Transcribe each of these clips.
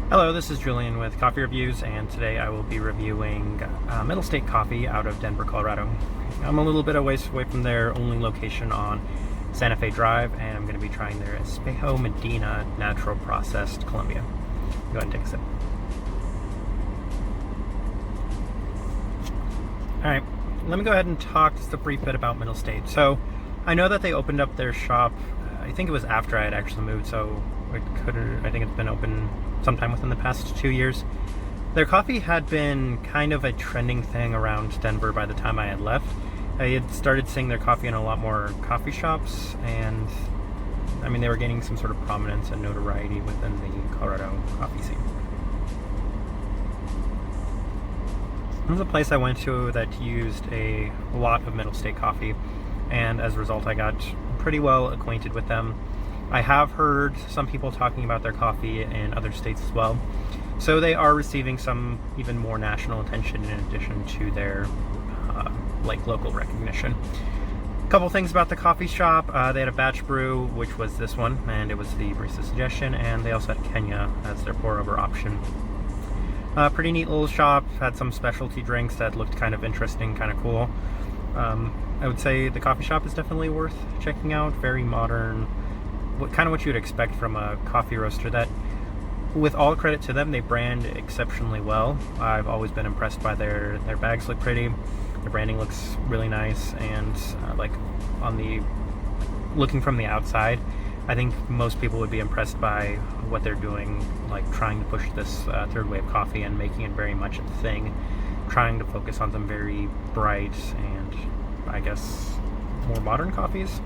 Hello, this is Julian with Coffee Reviews, and today I will be reviewing Middle State Coffee out of Denver, Colorado. I'm a little bit away from their only location on Santa Fe Drive, and I'm going to be trying their Espejo Medina natural processed Colombia. Go ahead and take a sip. Alright, let me go ahead and talk just a brief bit about Middle State. So, I know that they opened up their shop, I think it was after I had actually moved, so I think it's been open sometime within the past 2 years. Their coffee had been kind of a trending thing around Denver by the time I had left. I had started seeing their coffee in a lot more coffee shops, and I mean, they were gaining some sort of prominence and notoriety within the Colorado coffee scene. There was a place I went to that used a lot of Middle State coffee, and as a result I got pretty well acquainted with them. I have heard some people talking about their coffee in other states as well, so they are receiving some even more national attention in addition to their local recognition. A couple things about the coffee shop. They had a batch brew, which was this one, and it was the barista suggestion, and they also had Kenya as their pour over option. Pretty neat little shop, had some specialty drinks that looked kind of interesting, kind of cool. I would say the coffee shop is definitely worth checking out. Very modern, what you would expect from a coffee roaster that, with all credit to them, they brand exceptionally well. I've always been impressed by their bags look pretty, their branding looks really nice, and looking from the outside, I think most people would be impressed by what they're doing, like trying to push this third wave coffee and making it very much a thing, trying to focus on some very bright and, I guess, more modern coffees.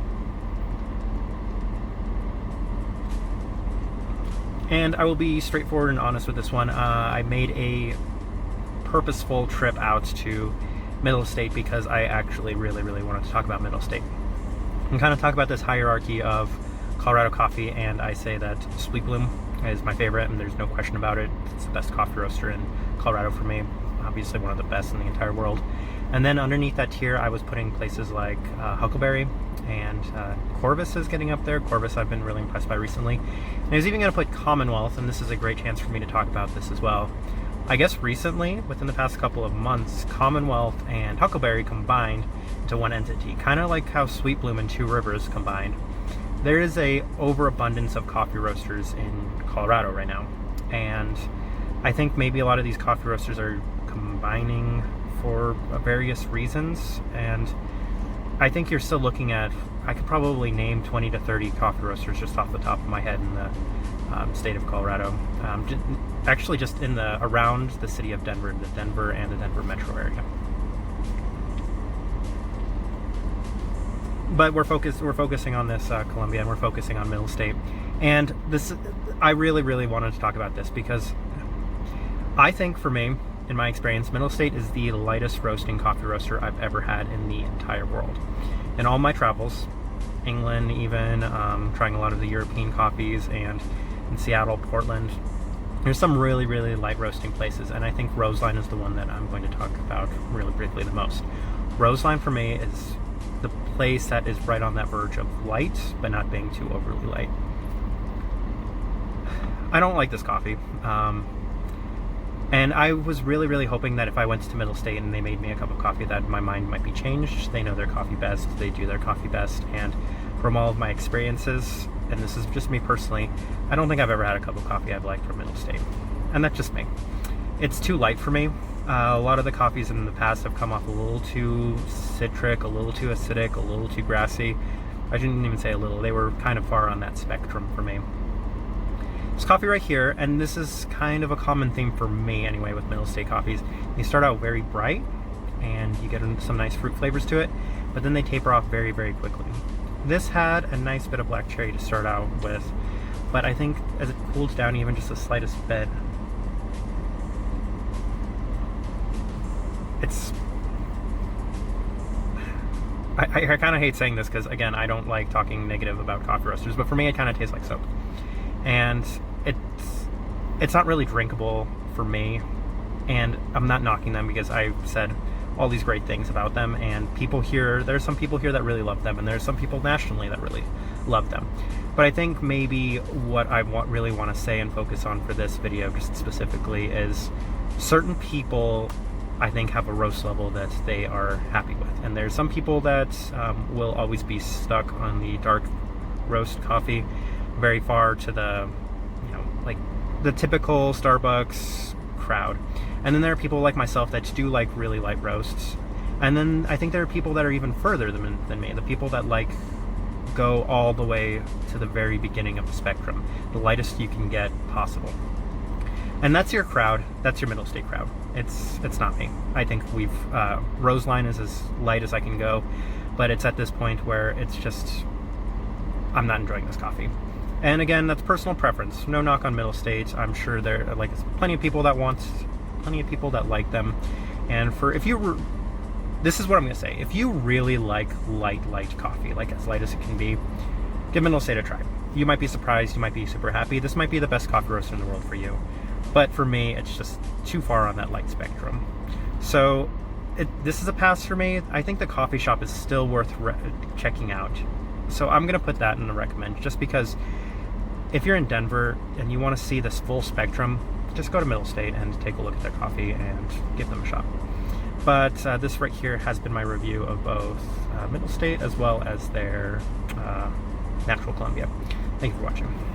And I will be straightforward and honest with this one. I made a purposeful trip out to Middle State because I actually really wanted to talk about Middle State and kind of talk about this hierarchy of Colorado coffee, and I say that Sweet Bloom is my favorite, and there's no question about it. It's the best coffee roaster in Colorado for me, obviously one of the best in the entire world. And then underneath that tier, I was putting places like Huckleberry, and Corvus is getting up there. Corvus I've been really impressed by recently. And I was even going to put Commonwealth, and this is a great chance for me to talk about this as well. I guess recently, within the past couple of months, Commonwealth and Huckleberry combined into one entity, kind of like how Sweet Bloom and Two Rivers combined. There is a overabundance of coffee roasters in Colorado right now, and I think maybe a lot of these coffee roasters are combining for various reasons, and I think you're still looking at, I could probably name 20 to 30 coffee roasters just off the top of my head in the state of Colorado. Actually just in around the city of Denver, the Denver and the Denver metro area. But we're focusing on this Colombia, and we're focusing on Middle State. And this, I really wanted to talk about this because I think, for me, in my experience, Middle State is the lightest roasting coffee roaster I've ever had in the entire world. In all my travels, England even, trying a lot of the European coffees, and in Seattle, Portland, there's some really light roasting places, and I think Roseline is the one that I'm going to talk about really briefly the most. Roseline for me is the place that is right on that verge of light, but not being too overly light. I don't like this coffee. And I was really hoping that if I went to Middle State and they made me a cup of coffee, that my mind might be changed. They know their coffee best, they do their coffee best, and from all of my experiences, and this is just me personally, I don't think I've ever had a cup of coffee I've liked from Middle State. And that's just me. It's too light for me. A lot of the coffees in the past have come off a little too citric, a little too acidic, a little too grassy. I shouldn't even say a little, they were kind of far on that spectrum for me. This coffee right here, and this is kind of a common theme for me anyway with Middle State coffees, you start out very bright and you get some nice fruit flavors to it, but then they taper off very quickly. This had a nice bit of black cherry to start out with, but I think as it cools down even just the slightest bit, I kind of hate saying this because, again, I don't like talking negative about coffee roasters, but for me it kind of tastes like soap. And it's not really drinkable for me, and I'm not knocking them because I've said all these great things about them, and there's some people here that really love them, and there's some people nationally that really love them. But I think maybe what I really want to say and focus on for this video just specifically is certain people I think have a roast level that they are happy with. And there's some people that will always be stuck on the dark roast coffee, very far to the, like the typical Starbucks crowd. And then there are people like myself that do like really light roasts. And then I think there are people that are even further than me, the people that go all the way to the very beginning of the spectrum, the lightest you can get possible. And that's your crowd. That's your middle state crowd. It's not me. I think Roseline is as light as I can go, but it's at this point where it's just, I'm not enjoying this coffee. And again, that's personal preference. No knock on middle states. I'm sure there are plenty of people that like them. And this is what I'm gonna say. If you really like light coffee, like as light as it can be, give middle state a try. You might be surprised. You might be super happy. This might be the best coffee roaster in the world for you. But for me, it's just too far on that light spectrum. So this is a pass for me. I think the coffee shop is still worth checking out. So I'm going to put that in the recommend, just because if you're in Denver and you want to see this full spectrum, just go to Middle State and take a look at their coffee and give them a shot. But this right here has been my review of both Middle State as well as their Natural Colombia. Thank you for watching.